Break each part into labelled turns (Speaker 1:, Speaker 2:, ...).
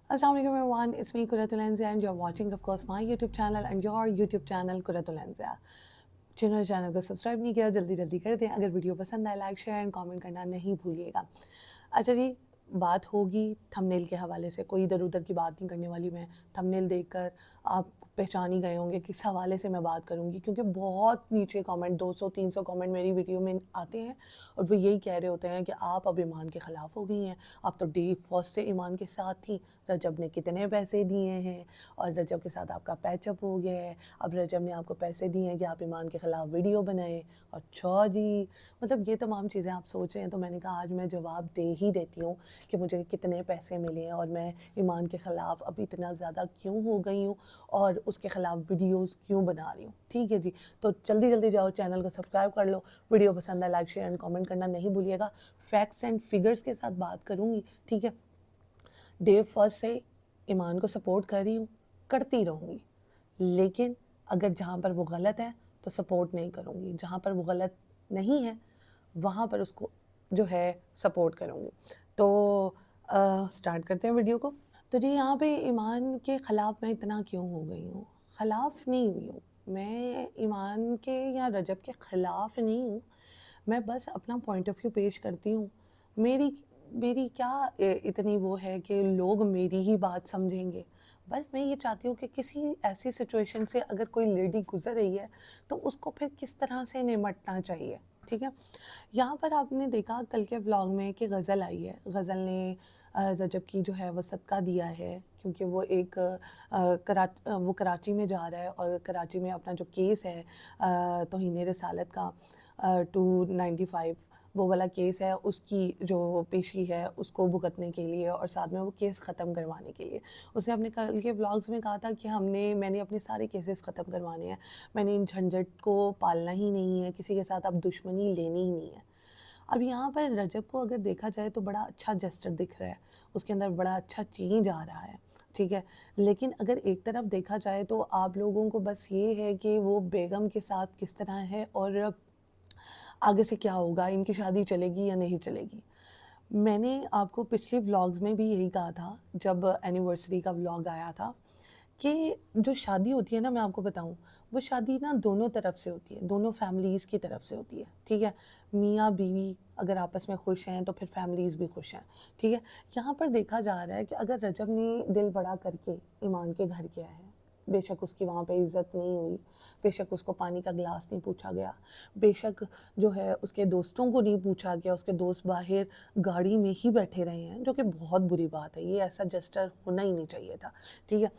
Speaker 1: Assalamu alaikum everyone, it's me Quratul Anzia and you're watching of course my YouTube channel and your YouTube channel Quratul Anzia. जिन्होंने channel को subscribe नहीं किया जल्दी जल्दी कर दें। अगर वीडियो पसंद आए लाइक शेयर एंड कमेंट करना नहीं भूलिएगा। अच्छा जी, बात होगी थंबनेल के हवाले से, कोई इधर उधर की बात नहीं करने वाली मैं। थंबनेल देखकर आप पहचान ही गए होंगे किस हवाले से मैं बात करूंगी, क्योंकि बहुत नीचे कमेंट 200-300 कमेंट मेरी वीडियो में आते हैं और वो यही कह रहे होते हैं कि आप अब ईमान के ख़िलाफ़ हो गई हैं, आप तो डे फर्स्ट से ईमान के साथ थी, रजब ने कितने पैसे दिए हैं और रजब के साथ आपका पैचअप हो गया है, अब रजब ने आपको पैसे दिए हैं कि आप ईमान के ख़िलाफ़ वीडियो बनाएं। अच्छा जी, मतलब ये तमाम चीज़ें आप सोच रहे हैं, तो मैंने कहा आज मैं जवाब दे ही देती हूँ कि मुझे कितने पैसे मिले हैं और मैं ईमान के ख़िलाफ़ अब इतना ज़्यादा क्यों हो गई हूँ और उसके ख़िलाफ़ वीडियोस क्यों बना रही हूँ। ठीक है जी, तो जल्दी जल्दी जाओ चैनल को सब्सक्राइब कर लो, वीडियो पसंद है लाइक शेयर एंड कमेंट करना नहीं भूलिएगा। फैक्ट्स एंड फिगर्स के साथ बात करूँगी, ठीक है। डे फर्स्ट से ईमान को सपोर्ट कर रही हूँ, करती रहूँगी, लेकिन अगर जहाँ पर वो गलत है तो सपोर्ट नहीं करूँगी, जहाँ पर वो गलत नहीं है वहाँ पर उसको जो है सपोर्ट करूँगी। तो स्टार्ट करते हैं वीडियो को। तो जी, यहाँ पे ईमान के ख़िलाफ़ मैं इतना क्यों हो गई हूँ? ख़िलाफ़ नहीं हुई हूँ, मैं ईमान के या रजब के ख़िलाफ़ नहीं हूँ, मैं बस अपना पॉइंट ऑफ व्यू पेश करती हूँ। मेरी मेरी क्या इतनी वो है कि लोग मेरी ही बात समझेंगे। बस मैं ये चाहती हूँ कि किसी ऐसी सिचुएशन से अगर कोई लेडी गुज़र रही है, तो उसको फिर किस तरह से निपटना चाहिए, ठीक है? यहाँ पर आपने देखा कल के व्लॉग में कि गज़ल आई है, गज़ल ने रजब की जो है वो सदका दिया है, क्योंकि वो एक वो कराची में जा रहा है और कराची में अपना जो केस है तौहीन रिसालत का 295 वो वाला केस है, उसकी जो पेशी है उसको भुगतने के लिए और साथ में वो केस ख़त्म करवाने के लिए उसने अपने कल के व्लॉग्स में कहा था कि मैंने अपने सारे केसेस ख़त्म करवाने हैं, मैंने इन झंझट को पालना ही नहीं है, किसी के साथ अब दुश्मनी लेनी ही नहीं है। अब यहाँ पर रजब को अगर देखा जाए तो बड़ा अच्छा जेस्चर दिख रहा है, उसके अंदर बड़ा अच्छा चेंज आ रहा है, ठीक है। लेकिन अगर एक तरफ देखा जाए तो आप लोगों को बस ये है कि वो बेगम के साथ किस तरह है और आगे से क्या होगा, इनकी शादी चलेगी या नहीं चलेगी। मैंने आपको पिछले व्लॉग्स में भी यही कहा था, जब एनिवर्सरी का व्लॉग आया था, कि जो शादी होती है ना, मैं आपको बताऊँ, वो शादी ना दोनों तरफ से होती है, दोनों फैमिलीज़ की तरफ से होती है, ठीक है? मियाँ-बीवी अगर आपस में खुश हैं तो फिर फैमिलीज़ भी खुश हैं, ठीक है? यहाँ पर देखा जा रहा है कि अगर रजब ने दिल बड़ा करके ईमान के घर गया है, बेशक उसकी वहाँ पे इज़्ज़त नहीं हुई, बेशक उसको पानी का गिलास नहीं पूछा गया, बेशक जो है उसके दोस्तों को नहीं पूछा गया, उसके दोस्त बाहर गाड़ी में ही बैठे रहे हैं, जो कि बहुत बुरी बात है, ये ऐसा जेस्चर होना ही नहीं चाहिए था, ठीक है?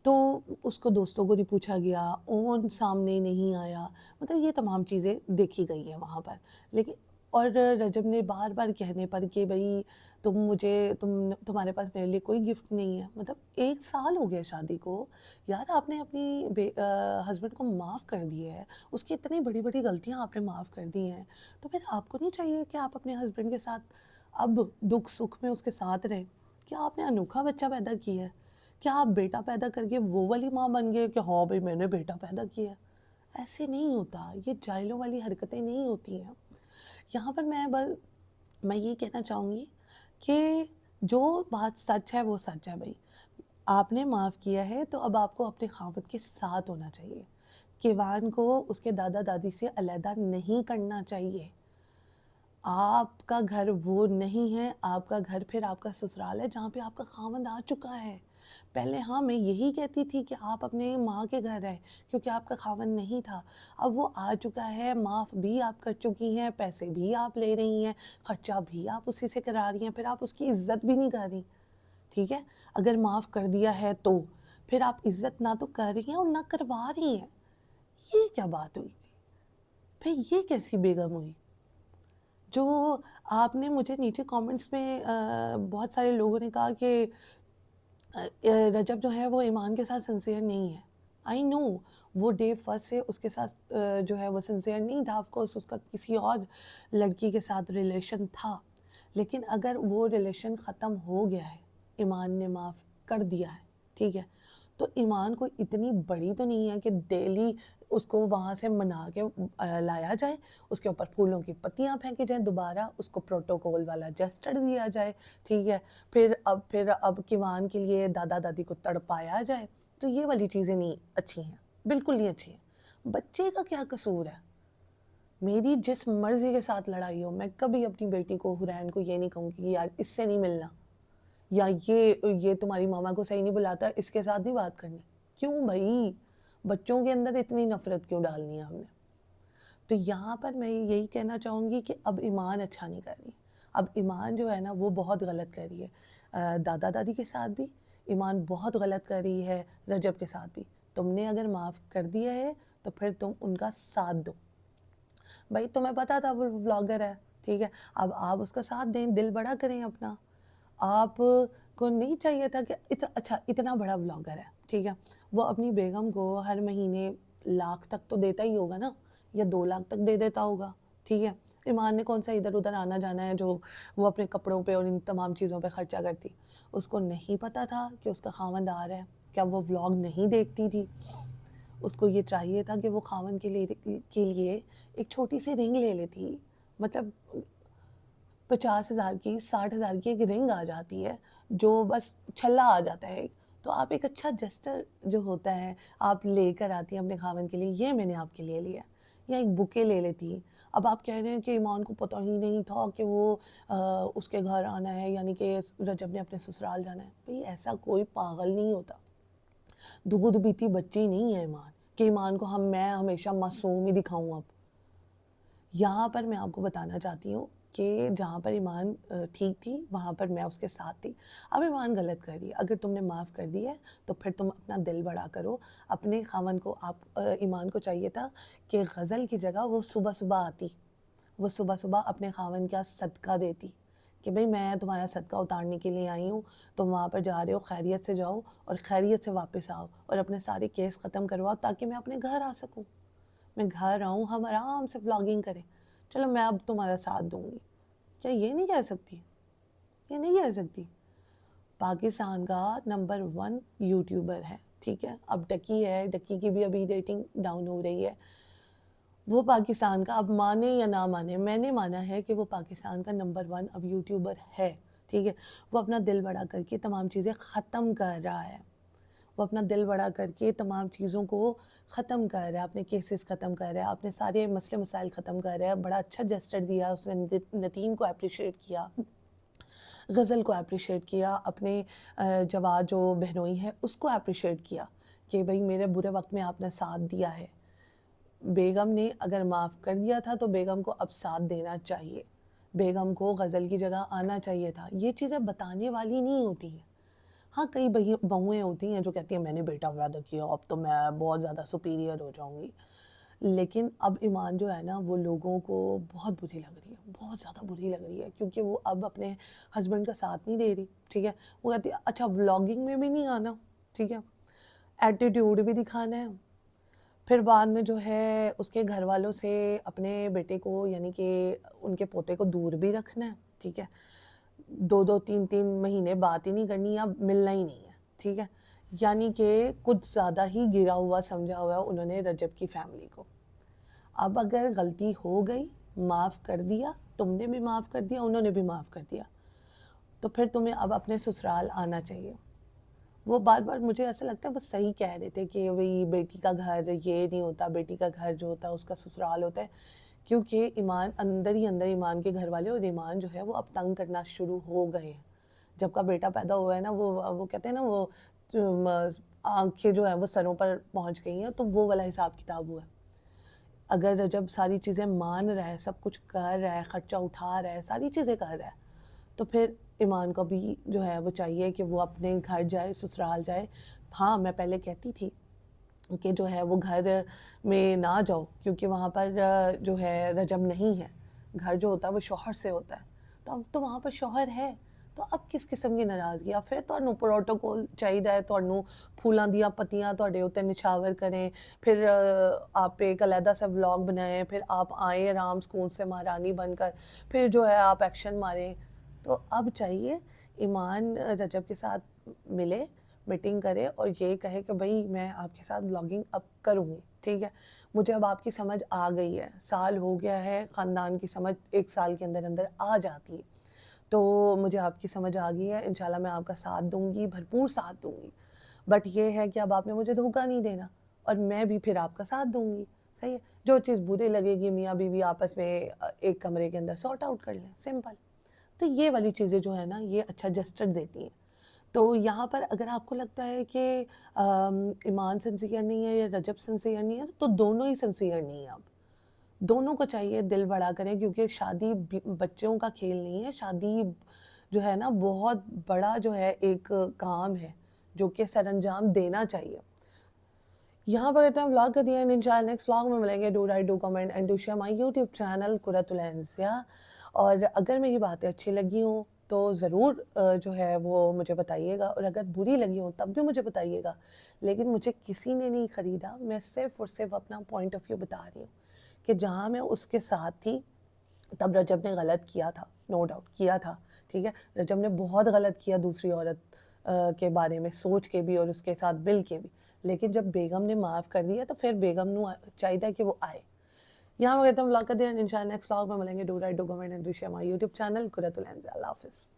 Speaker 1: तो उसको दोस्तों को नहीं पूछा गया, ओन सामने नहीं आया, मतलब ये तमाम चीज़ें देखी गई हैं वहाँ पर। लेकिन और रजब ने बार-बार कहने पर कि भई तुम्हारे पास मेरे लिए कोई गिफ्ट नहीं है, मतलब 1 साल हो गया शादी को, यार आपने अपनी हस्बैंड को माफ़ कर दिया है, उसकी इतनी बड़ी-बड़ी गलतियाँ आपने माफ़ कर दी हैं, तो फिर आपको नहीं चाहिए कि आप अपने हस्बैंड के साथ अब दुःख-सुख में उसके साथ रहें? क्या आपने अनोखा बच्चा पैदा किया है? क्या आप बेटा पैदा करके वो वाली माँ बन गए कि हाँ भाई मैंने बेटा पैदा किया? ऐसे नहीं होता, ये जाहिलों वाली हरकतें नहीं होती हैं। यहाँ पर मैं ये कहना चाहूँगी कि जो बात सच है वो सच है भई। आपने माफ़ किया है तो अब आपको अपने ख़ावंद के साथ होना चाहिए। किवान को उसके दादा-दादी से अलहदा नहीं करना चाहिए। आपका घर वो नहीं है, आपका घर फिर आपका ससुराल है जहाँ पे आपका ख़ावंद आ चुका है। पहले हाँ, मैं यही कहती थी कि आप अपने माँ के घर हैं, क्योंकि आपका ख़ावंद नहीं था। अब वो आ चुका है, माफ़ भी आप कर चुकी हैं, पैसे भी आप ले रही हैं, ख़र्चा भी आप उसी से करा रही हैं, फिर आप उसकी इज़्ज़त भी नहीं कर रही, ठीक है? अगर माफ़ कर दिया है तो, फिर आप इज़्ज़त ना तो कर रही हैं और ना करवा रही हैं। ये क्या बात हुई? फिर ये कैसी बेगम हुई? जो आपने मुझे नीचे कमेंट्स में बहुत सारे लोगों ने कहा कि रजब जो है वो ईमान के साथ सिंसियर नहीं है। आई नो, वो डे फर्स्ट से उसके साथ जो है वो सिंसियर नहीं था, ऑफ कोर्स उसका किसी और लड़की के साथ रिलेशन था। लेकिन अगर वो रिलेशन ख़त्म हो गया है, ईमान ने माफ़ कर दिया है, ठीक है? تو ایمان کوئی اتنی بڑی تو نہیں ہے کہ ڈیلی اس کو وہاں سے منا کے لایا جائے، اس کے اوپر پھولوں کی پتیاں پھینکی جائیں، دوبارہ اس کو پروٹوکول والا جسٹر دیا جائے، ٹھیک ہے، پھر اب کیوان کے لیے دادا دادی کو تڑپایا جائے. تو یہ والی چیزیں نہیں اچھی ہیں، بالکل نہیں اچھی ہیں. بچے کا کیا قصور ہے؟ میری جس مرضی کے ساتھ لڑائی ہو، میں کبھی اپنی بیٹی کو حرین کو یہ نہیں کہوں کہ یار اس سے نہیں ملنا، یا یہ تمہاری ماما کو صحیح نہیں بلاتا، اس کے ساتھ نہیں بات کرنی. کیوں بھائی؟ بچوں کے اندر اتنی نفرت کیوں ڈالنی ہے ہم نے؟ تو یہاں پر میں یہی کہنا چاہوں گی کہ اب ایمان اچھا نہیں کر رہی. اب ایمان جو ہے نا وہ بہت غلط کر رہی ہے، دادا دادی کے ساتھ بھی ایمان بہت غلط کر رہی ہے، رجب کے ساتھ بھی. تم نے اگر معاف کر دیا ہے تو پھر تم ان کا ساتھ دو. بھائی تمہیں پتا تھا وہ بلاگر ہے، ٹھیک ہے، اب آپ اس کا ساتھ دیں، دل بڑا کریں اپنا. آپ کو نہیں چاہیے تھا کہ اچھا اتنا بڑا بلاگر ہے، ٹھیک ہے، وہ اپنی بیگم کو ہر مہینے 1,00,000 تک تو دیتا ہی ہوگا نا، یا 2,00,000 تک دے دیتا ہوگا، ٹھیک ہے. ایمان نے کون سا ادھر ادھر آنا جانا ہے جو وہ اپنے کپڑوں پہ اور ان تمام چیزوں پہ خرچہ کرتی؟ اس کو نہیں پتا تھا کہ اس کا خاوند آ رہا ہے؟ کیا وہ ولاگ نہیں دیکھتی تھی؟ اس کو یہ چاہیے تھا کہ وہ خاوند کے لیے ایک چھوٹی سی رنگ لے لیتی. مطلب 50,000 کی 60,000 کی ایک رنگ آ جاتی ہے جو بس چھلا آ جاتا ہے. تو آپ ایک اچھا جسٹر جو ہوتا ہے آپ لے کر آتی ہیں اپنے خاوند کے لیے، یہ میں نے آپ کے لیے لیا، یا ایک بکے لے لیتی. اب آپ کہہ رہے ہیں کہ ایمان کو پتہ ہی نہیں تھا کہ وہ اس کے گھر آنا ہے، یعنی کہ رجب نے اپنے سسرال جانا ہے. بھئی ایسا کوئی پاگل نہیں ہوتا، دودھ پیتی بچی نہیں ہے ایمان کہ ایمان کو میں ہمیشہ معصوم ہی دکھاؤں. اب یہاں پر میں آپ کو بتانا چاہتی ہوں کہ جہاں پر ایمان ٹھیک تھی وہاں پر میں اس کے ساتھ تھی. اب ایمان غلط کر رہی ہے، اگر تم نے معاف کر دی ہے تو پھر تم اپنا دل بڑا کرو. اپنے خاوند کو ایمان کو چاہیے تھا کہ غزل کی جگہ وہ صبح صبح آتی، وہ صبح صبح اپنے خاوند کا صدقہ دیتی کہ بھئی میں تمہارا صدقہ اتارنے کے لیے آئی ہوں، تم وہاں پر جا رہے ہو، خیریت سے جاؤ اور خیریت سے واپس آؤ اور اپنے سارے کیس ختم کرواؤ تاکہ میں اپنے گھر آ سکوں. میں گھر آؤں، ہم آرام سے ولاگنگ کریں، چلو میں اب تمہارا ساتھ دوں گی. کیا یہ نہیں کہہ سکتی؟ یہ نہیں کہہ سکتی. پاکستان کا نمبر 1 یوٹیوبر ہے، ٹھیک ہے، اب ڈکی ہے، ڈکی کی بھی ابھی ریٹنگ ڈاؤن ہو رہی ہے. وہ پاکستان کا، اب مانے یا نہ مانے، میں نے مانا ہے کہ وہ پاکستان کا نمبر 1 اب یوٹیوبر ہے، ٹھیک ہے. وہ اپنا دل بڑا کر کے تمام چیزیں ختم کر رہا ہے، وہ اپنا دل بڑا کر کے تمام چیزوں کو ختم کر رہا ہے، اپنے کیسز ختم کر رہا ہے، اپنے سارے مسئلے مسائل ختم کر رہا ہے. بڑا اچھا جسٹر دیا اس نے، نتیم کو اپریشیٹ کیا، غزل کو اپریشیٹ کیا، اپنے جواد جو بہنوئی ہے اس کو اپریشیٹ کیا کہ بھئی میرے برے وقت میں آپ نے ساتھ دیا ہے. بیگم نے اگر معاف کر دیا تھا تو بیگم کو اب ساتھ دینا چاہیے، بیگم کو غزل کی جگہ آنا چاہیے تھا. یہ چیزیں بتانے والی نہیں ہوتی ہیں. ہاں کئی بہویں ہوتی ہیں جو کہتی ہیں میں نے بیٹا پیدا کیا اب تو میں بہت زیادہ سپیریئر ہو جاؤں گی. لیکن اب ایمان جو ہے نا وہ لوگوں کو بہت بری لگ رہی ہے، بہت زیادہ بری لگ رہی ہے، کیونکہ وہ اب اپنے ہسبینڈ کا ساتھ نہیں دے رہی، ٹھیک ہے. وہ کہتی ہے اچھا ولاگنگ میں بھی نہیں آنا، ٹھیک ہے، ایٹیٹیوڈ بھی دکھانا ہے، پھر بعد میں جو ہے اس کے گھر والوں سے اپنے بیٹے کو یعنی کہ ان کے پوتے کو دور بھی رکھنا ہے، ٹھیک ہے. 2 3 مہینے بات ہی نہیں کرنی، اب ملنا ہی نہیں ہے، ٹھیک ہے. یعنی کہ کچھ زیادہ ہی گرا ہوا سمجھا ہوا انہوں نے رجب کی فیملی کو. اب اگر غلطی ہو گئی، معاف کر دیا، تم نے بھی معاف کر دیا، انہوں نے بھی معاف کر دیا، تو پھر تمہیں اب اپنے سسرال آنا چاہیے. وہ بار بار مجھے ایسا لگتا ہے وہ صحیح کہہ رہے تھے کہ بھئی بیٹی کا گھر یہ نہیں ہوتا، بیٹی کا گھر جو ہوتا ہے اس کا سسرال ہوتا ہے. کیونکہ ایمان اندر ہی اندر ایمان کے گھر والے اور ایمان جو ہے وہ اب تنگ کرنا شروع ہو گئے ہیں. جب کا بیٹا پیدا ہوا ہے نا وہ کہتے ہیں نا وہ آنکھیں جو ہیں وہ سروں پر پہنچ گئی ہیں، تو وہ والا حساب کتاب ہوا ہے. اگر جب ساری چیزیں مان رہا ہے، سب کچھ کر رہا ہے، خرچہ اٹھا رہا ہے، ساری چیزیں کر رہا ہے، تو پھر ایمان کو بھی جو ہے وہ چاہیے کہ وہ اپنے گھر جائے، سسرال جائے. ہاں میں پہلے کہتی تھی کہ جو ہے وہ گھر میں نہ جاؤ کیونکہ وہاں پر جو ہے رجب نہیں ہے، گھر جو ہوتا ہے وہ شوہر سے ہوتا ہے. تو اب تو وہاں پر شوہر ہے، تو اب کس قسم کی ناراضگی؟ پھر تمہیں پروٹوکول چاہیے، تمہیں پھولاں دیاں پتیاں تہاڈے اوتے نچھاور کریں، پھر آپ ایک علیحدہ سا ولاگ بنائیں، پھر آپ آئیں آرام سکون سے مہارانی بن کر، پھر جو ہے آپ ایکشن ماریں. تو اب چاہیے ایمان رجب کے ساتھ ملے، मीटिंग करे और ये कहे कि भाई मैं आपके साथ ब्लॉगिंग अब करूँगी, ठीक है, मुझे अब आपकी समझ आ गई है, साल हो गया है, ख़ानदान की समझ 1 साल के अंदर अंदर आ जाती है, तो मुझे आपकी समझ आ गई है, इंशाल्लाह मैं आपका साथ दूंगी, भरपूर साथ दूंगी, बट ये है कि अब आपने मुझे धोखा नहीं देना और मैं भी फिर आपका साथ दूंगी, सही है, जो चीज़ बुरी लगेगी मियाँ बीवी आपस में एक कमरे के अंदर सॉर्ट आउट कर लें, सिंपल। तो ये वाली चीज़ें जो है ना, ये अच्छा जस्टिस देती हैं। तो यहाँ पर अगर आपको लगता है कि ईमान सिंसियर नहीं है या रजब सिंसियर नहीं है, तो दोनों ही सिंसियर नहीं है अब। दोनों को चाहिए दिल बड़ा करें, क्योंकि शादी बच्चों का खेल नहीं है, शादी जो है ना बहुत बड़ा जो है एक काम है जो कि सरअंजाम देना चाहिए। यहाँ पर करते हैं व्लॉग का दिया एंड इंशाल्लाह नेक्स्ट व्लॉग में मिलेंगे। Do like, do comment and do share my YouTube channel Qurratul Ansiya. और अगर मेरी बातें अच्छी लगी हों तो ज़रूर जो है वो मुझे बताइएगा, और अगर बुरी लगी हो तब भी मुझे बताइएगा। लेकिन मुझे किसी ने नहीं ख़रीदा, मैं सिर्फ़ और सिर्फ अपना पॉइंट ऑफ व्यू बता रही हूँ कि जहाँ मैं उसके साथ थी तब रजब ने गलत किया था, नो डाउट किया था, ठीक है। रजब ने बहुत गलत किया दूसरी औरत के बारे में सोच के भी और उसके साथ मिल के भी, लेकिन जब बेगम ने माफ़ कर दिया तो फिर बेगम नू चाहिए कि वो आए। यहाँ मैं कहता हूँ व्लॉग का दिन, इंशाल्लाह नेक्स्ट व्लॉग में मिलेंगे। Do like, do comment and do share my YouTube channel Qurratul Ansiya. अल्लाह हाफ़िज़।